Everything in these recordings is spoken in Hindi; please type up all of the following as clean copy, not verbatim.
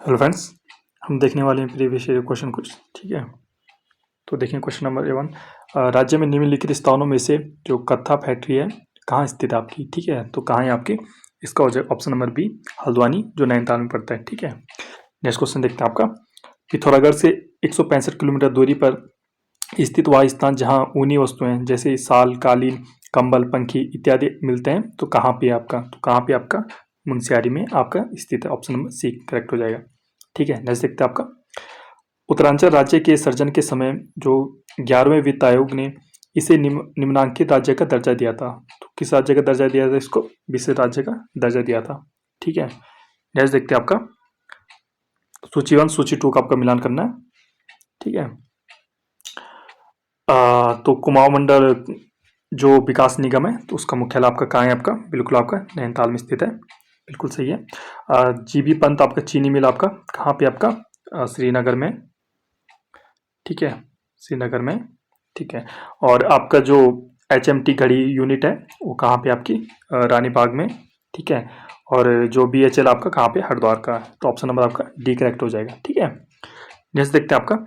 हेलो फ्रेंड्स, हम देखने वाले हैं प्रीवियस ईयर क्वेश्चन कुछ। ठीक है, तो देखें क्वेश्चन नंबर 1। राज्य में निम्नलिखित स्थानों में से जो कत्था फैक्ट्री है कहाँ स्थित है आपकी। ठीक है, तो कहाँ है आपकी, इसका हो जाए ऑप्शन नंबर बी हल्द्वानी, जो नैनीताल में पड़ता है। ठीक है, नेक्स्ट क्वेश्चन देखते हैं आपका। पिथौरागढ़ से 165 किलोमीटर दूरी पर स्थित वह स्थान जहाँ ऊनी वस्तुएं जैसे शाल, कालीन, कंबल, पंखी इत्यादि मिलते हैं, तो कहाँ पे है आपका, तो कहाँ पे आपका मुंशियारी में आपका स्थित है। ऑप्शन नंबर सी करेक्ट हो जाएगा। ठीक है, नेक्स्ट देखते हैं आपका। उत्तरांचल राज्य के सृजन के समय जो 11वें वित्त आयोग ने इसे निम्नांकित राज्य का दर्जा दिया था, तो किस राज्य का दर्जा दिया था इसको, विशेष राज्य का दर्जा दिया था। ठीक है, नेक्स्ट देखते हैं आपका। सूची 1 सूची 2 का आपका मिलान करना है। ठीक है, तो कुमाऊं मंडल जो विकास निगम है, तो उसका मुख्यालय आपका कहाँ है, आपका बिल्कुल आपका नैनीताल में स्थित है। बिल्कुल सही है। जीबी पंत आपका चीनी मिल आपका कहाँ पे, आपका श्रीनगर में। ठीक है, श्रीनगर में। ठीक है, और आपका जो HMT घड़ी यूनिट है वो कहाँ पे आपकी, रानी बाग में। ठीक है, और जो BHL आपका कहाँ पे, हरिद्वार का है। तो ऑप्शन नंबर आपका डी करेक्ट हो जाएगा। ठीक है, नेक्स्ट देखते हैं आपका।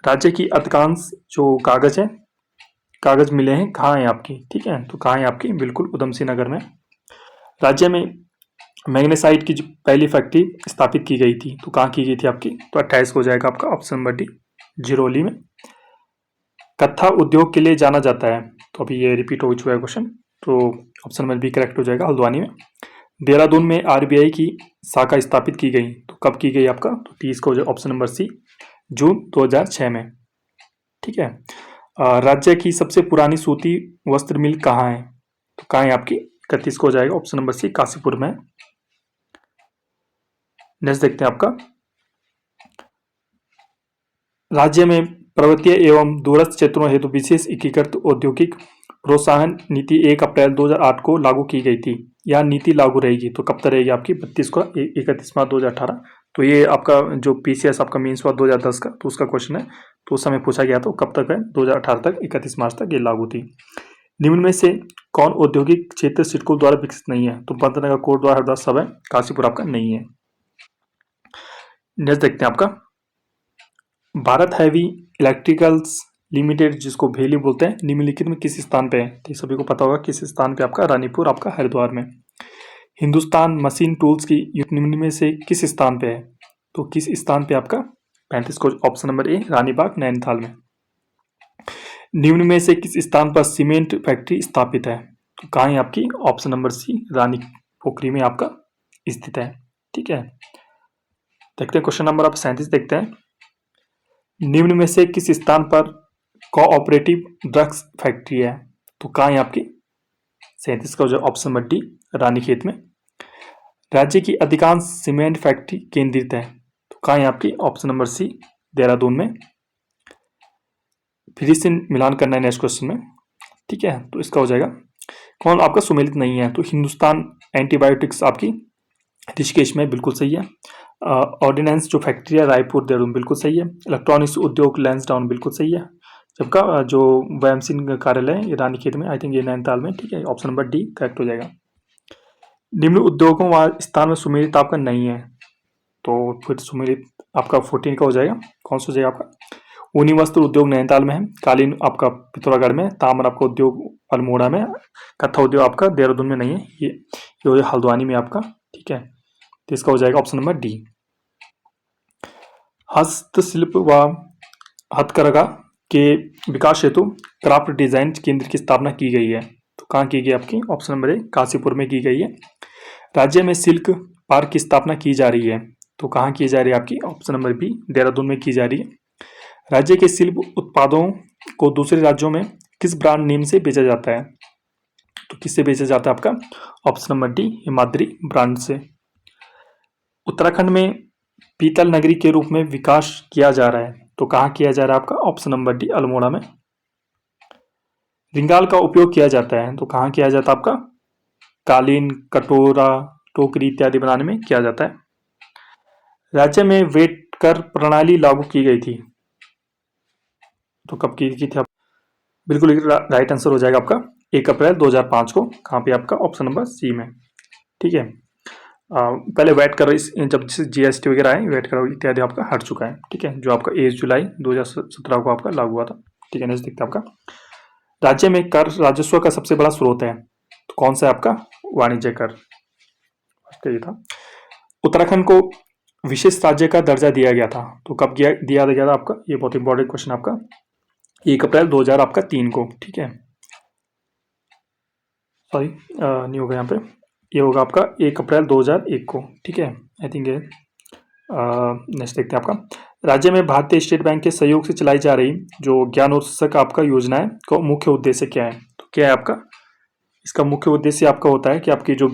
राज्य की अधिकांश जो कागज है, कागज मिले हैं कहाँ है आपकी। ठीक है, तो कहाँ है आपकी, बिल्कुल उधम सिंह नगर में। राज्य में मैग्नेसाइट की जो पहली फैक्ट्री स्थापित की गई थी, तो कहाँ की गई थी आपकी, तो 28 को हो जाएगा आपका ऑप्शन नंबर डी झिरोली में। कत्था उद्योग के लिए जाना जाता है, तो अभी ये रिपीट हो चुका है क्वेश्चन, तो ऑप्शन नंबर बी करेक्ट हो जाएगा हल्द्वानी में। देहरादून में RBI की शाखा स्थापित की गई, तो कब की गई आपका, तो 30 को हो जाए ऑप्शन नंबर सी जून 2006 में। ठीक है, राज्य की सबसे पुरानी सूती वस्त्र मिल कहाँ है, तो कहाँ है आपकी, 31 को हो जाएगा ऑप्शन नंबर सी काशीपुर में। नेक्स्ट देखते हैं आपका। राज्य में पर्वतीय एवं दूरस्थ क्षेत्रों हेतु विशेष एकीकृत औद्योगिक प्रोत्साहन नीति 1 अप्रैल 2008 को लागू की गई थी। यह नीति लागू रहेगी, तो कब तक रहेगी आपकी, 32 को 31 मार्च 2018। तो ये आपका जो PCS आपका मीन्स हुआ 2010 का, तो उसका क्वेश्चन है, तो उस समय पूछा गया था कब तक है, 2018 तक, 31 मार्च तक ये लागू थी। निम्न में से कौन औद्योगिक क्षेत्र सिडको द्वारा विकसित नहीं है, तो पंतनगर, कोटद्वार, हरदा सब है, काशीपुर आपका नहीं है। नेक्स्ट देखते हैं आपका। भारत हैवी इलेक्ट्रिकल्स लिमिटेड, जिसको भेली बोलते हैं, निम्नलिखित में किस स्थान पे है, तो सभी को पता होगा किस स्थान पे, आपका रानीपुर आपका हरिद्वार में। हिंदुस्तान मशीन टूल्स की युक्त निम्न में से किस स्थान पे है, तो किस स्थान पे आपका, 35 को option number A Ranibagh Nainital में। निम्न में से किस स्थान पर सीमेंट फैक्ट्री स्थापित है, तो कहाँ है आपकी, option number C Rani Pokhari में आपका स्थित है। ठीक है, देखते हैं क्वेश्चन नंबर आप 37 देखते हैं। निम्न में से किस स्थान पर कोऑपरेटिव ड्रग्स फैक्ट्री है, तो कहाँ है आपकी, 37 का जो ऑप्शन नंबर डी रानीखेत में। राज्य की अधिकांश सीमेंट फैक्ट्री केंद्रित है, तो कहाँ है आपकी, ऑप्शन नंबर सी देहरादून में। फिर से मिलान करना है नेक्स्ट क्वेश्चन में। ठीक है, तो इसका हो जाएगा कौन आपका सुमेलित नहीं है, तो हिंदुस्तान एंटीबायोटिक्स आपकी ऋषिकेश में, बिल्कुल सही है। ऑर्डिनेंस जो फैक्ट्री है रायपुर देहरादून, बिल्कुल सही है। इलेक्ट्रॉनिक्स उद्योग लैंसडाउन, बिल्कुल सही है। जबकि जो वैमसिन कार्यालय है ये रानीखेत में, आई थिंक ये नैनीताल में। ठीक है, ऑप्शन नंबर डी करेक्ट हो जाएगा। निम्न उद्योगों व स्थान में सुमेलित आपका नहीं है, तो फिर सुमेलित आपका 14 का हो जाएगा, कौन सा हो जाएगा आपका, ऊनी वस्त्र उद्योग नैनीताल में है, कालीन आपका पिथौरागढ़ में, ताम्र आपका उद्योग अल्मोड़ा में, कत्था उद्योग आपका देहरादून में नहीं है, ये हो हल्द्वानी में आपका। ठीक है, तो इसका हो जाएगा ऑप्शन नंबर डी। हस्तशिल्प व हथकरघा के विकास हेतु क्राफ्ट डिजाइन केंद्र की स्थापना की गई है, तो कहाँ की गई आपकी, ऑप्शन नंबर ए काशीपुर में की गई है। राज्य में सिल्क पार्क की स्थापना की जा रही है, तो कहाँ की जा रही है आपकी, ऑप्शन नंबर बी देहरादून में की जा रही है। राज्य के शिल्प उत्पादों को दूसरे राज्यों में किस ब्रांड नेम से बेचा जाता है, तो किससे बेचा जाता है आपका, option number D Himadri brand से। उत्तराखंड में पीतल नगरी के रूप में विकास किया जा रहा है, तो कहाँ किया जा रहा है आपका, ऑप्शन नंबर डी अल्मोड़ा में। रिंगाल का उपयोग किया जाता है, तो कहाँ किया जाता है आपका, कालीन, कटोरा, टोकरी इत्यादि बनाने में किया जाता है। राज्य में वेट कर प्रणाली लागू की गई थी, तो कब की थी आप, बिल्कुल राइट आंसर हो जाएगा आपका 1 अप्रैल 2005 को, कहाँ पे आपका, ऑप्शन नंबर सी में। ठीक है, पहले वैट कर जब जीएसटी वगैरह आए वैट कर इत्यादि आपका हट चुका है, ठीक है, जो आपका 1 जुलाई 2017 को आपका लागू हुआ था, ठीक है। नेक्स्ट देखते हैं आपका, राज्य में कर राजस्व का सबसे बड़ा स्रोत है, तो कौन सा है आपका, वाणिज्य कर, ये था। उत्तराखंड को विशेष राज्य का दर्जा दिया गया था, तो कब दिया गया था आपका, ये बहुत इंपॉर्टेंट क्वेश्चन आपका, 1 अप्रैल 2003 को, ठीक है। सॉरी नहीं होगा यहाँ पे, ये होगा आपका 1 अप्रैल 2001 को, ठीक है। आई थिंक ये नेक्स्ट देखते हैं आपका, राज्य में भारतीय स्टेट बैंक के सहयोग से चलाई जा रही जो ज्ञानोत्सक आपका योजना है का मुख्य उद्देश्य क्या है, तो क्या है आपका, इसका मुख्य उद्देश्य आपका होता है कि आपकी जो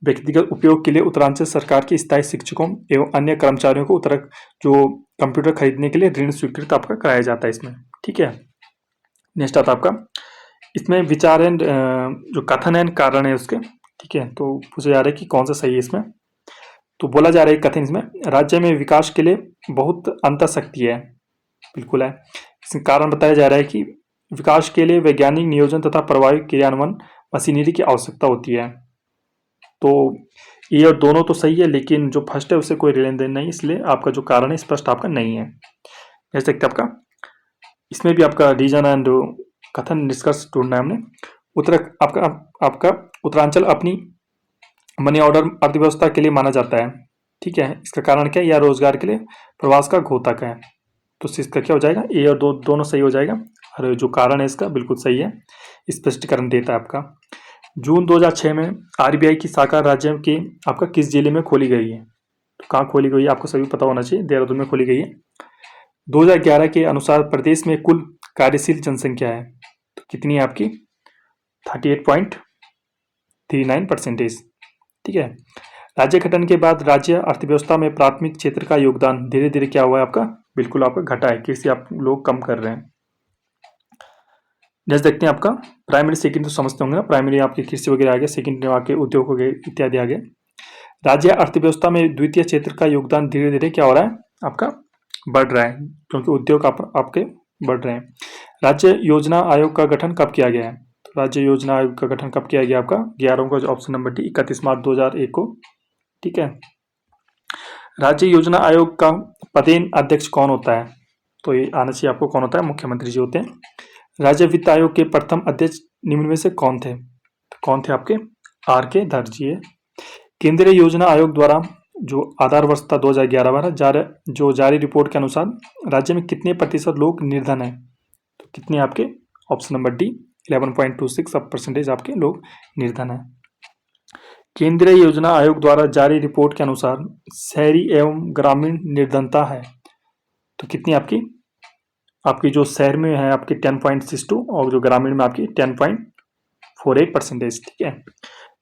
व्यक्तिगत उपयोग के लिए उत्तरांचल सरकार के स्थायी शिक्षकों एवं अन्य कर्मचारियों को जो कंप्यूटर खरीदने के लिए ऋण स्वीकृत आपका कराया जाता है इसमें, ठीक है। नेक्स्ट आता है आपका, इसमें विचार एंड जो कथन एंड कारण है उसके, ठीक है, तो पूछा जा रहा है कि कौन सा सही है इसमें, तो बोला जा रहा है कथन इसमें, राज्य में विकास के लिए बहुत अंतःशक्ति है, बिल्कुल है। इसमें कारण बताया जा रहा है कि विकास के लिए वैज्ञानिक नियोजन तथा प्रभावी क्रियान्वयन मशीनरी की आवश्यकता होती है, तो ये और दोनों तो सही है, लेकिन जो फर्स्ट है उससे कोई लेन देन नहीं, इसलिए आपका जो कारण है स्पष्ट आपका नहीं है। जैसे देखते आपका, इसमें भी आपका रीजन एंड कथन निष्कर्ष ढूंढना है हमने। आपका उत्तरांचल अपनी मनी ऑर्डर अर्थव्यवस्था के लिए माना जाता है, ठीक है। इसका कारण क्या है, या रोजगार के लिए प्रवास का घोतक है, तो इसका क्या हो जाएगा, ए और दोनों सही हो जाएगा, और जो कारण है इसका बिल्कुल सही है, स्पष्टीकरण देता है आपका। जून 2006 में आरबीआई की शाखा राज्य के आपका किस जिले में खोली गई है, तो कहाँ खोली गई है आपको सभी पता होना चाहिए, देहरादून में खोली गई है। 2011 के अनुसार प्रदेश में कुल कार्यशील जनसंख्या है, तो कितनी है आपकी, 38.39%, ठीक है। राज्य गठन के बाद राज्य अर्थव्यवस्था में प्राथमिक क्षेत्र का योगदान धीरे धीरे क्या हुआ है आपका, बिल्कुल आपका घटा है, कृषि आप लोग कम कर रहे हैं। नेक्स्ट देखते हैं आपका, प्राइमरी सेकेंडरी तो समझते होंगे ना, प्राइमरी आपके कृषि वगैरह आ गया, सेकेंडरी आपके उद्योग हो गए इत्यादि आ गए। राज्य अर्थव्यवस्था में द्वितीय क्षेत्र का योगदान धीरे धीरे क्या हो रहा है आपका, बढ़ रहा है, क्योंकि उद्योग आपके बढ़ रहे हैं। राज्य योजना आयोग का गठन कब किया गया है, तो राज्य योजना आयोग का गठन कब किया गया आपका, 11 का ऑप्शन नंबर डी, 31 मार्च 2001 को, ठीक है। राज्य योजना आयोग का पदेन अध्यक्ष कौन होता है, तो ये आना चाहिए आपको, कौन होता है, मुख्यमंत्री जी होते हैं। राज्य वित्त आयोग के प्रथम अध्यक्ष निम्न में से कौन थे, तो कौन थे आपके, आर के धर जी है। केंद्रीय योजना आयोग द्वारा जो आधार वर्ष था 2011-12 जो जारी रिपोर्ट के अनुसार राज्य में कितने प्रतिशत लोग निर्धन है, तो कितने आपके, ऑप्शन नंबर डी 11.26% आपके लोग निर्धन है। केंद्रीय योजना आयोग द्वारा जारी रिपोर्ट के अनुसार शहरी एवं ग्रामीण निर्धनता है, तो कितनी आपकी जो शहर में है आपकी 10.62 और जो ग्रामीण में आपकी 10.48%, ठीक है।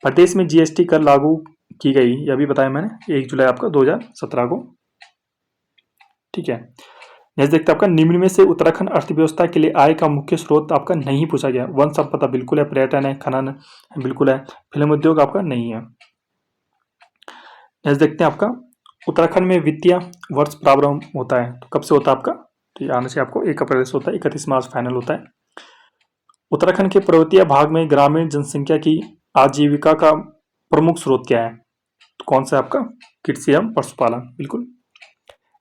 प्रदेश में जीएसटी कर लागू की गई, यह भी बताया मैंने, 1 जुलाई आपका 2017 को, ठीक है। नेक्स्ट देखते हैं आपका, निम्न में से उत्तराखंड अर्थव्यवस्था के लिए आय का मुख्य स्रोत आपका नहीं पूछा गया, वन संपदा बिल्कुल है, पर्यटन है, खनन बिल्कुल है, फिल्म उद्योग आपका नहीं है। नेक्स्ट देखते हैं आपका, उत्तराखंड में वित्तीय वर्ष प्रारंभ होता है, तो कब से होता है आपका, तो ये आने से आपको 1 अप्रैल से होता है, 31 मार्च फाइनल होता है। उत्तराखंड के पर्वतीय भाग में ग्रामीण जनसंख्या की आजीविका का प्रमुख स्रोत क्या है, तो कौन सा आपका, कृषि एवं पशुपालन, बिल्कुल।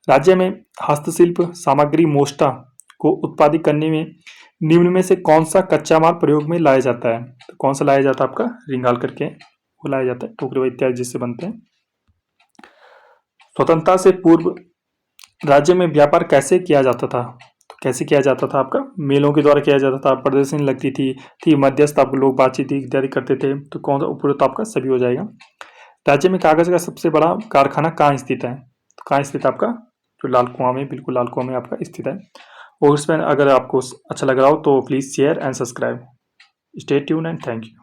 राज्य में हस्तशिल्प सामग्री मोष्टा को उत्पादित करने में निम्न में से कौन सा कच्चा माल प्रयोग में लाया जाता है, तो कौन सा लाया जाता है आपका, रिंगाल करके वो लाया जाता है, टोकरी इत्यादि जिससे बनते हैं। स्वतंत्रता से पूर्व राज्य में व्यापार कैसे किया जाता था, तो कैसे किया जाता था आपका, मेलों के द्वारा किया जाता था, प्रदर्शनी लगती थी मध्यस्थ आप लोग बातचीत इत्यादि करते थे, तो कौन सा उपयुक्त आपका सभी हो जाएगा। राज्य में कागज का सबसे बड़ा कारखाना कहाँ स्थित है, तो कहाँ स्थित है आपका, जो लाल कुआं में, बिल्कुल लाल कुआं में आपका स्थित है। और इसमें अगर आपको अच्छा लग रहा हो तो please share and subscribe, stay tune and thank you.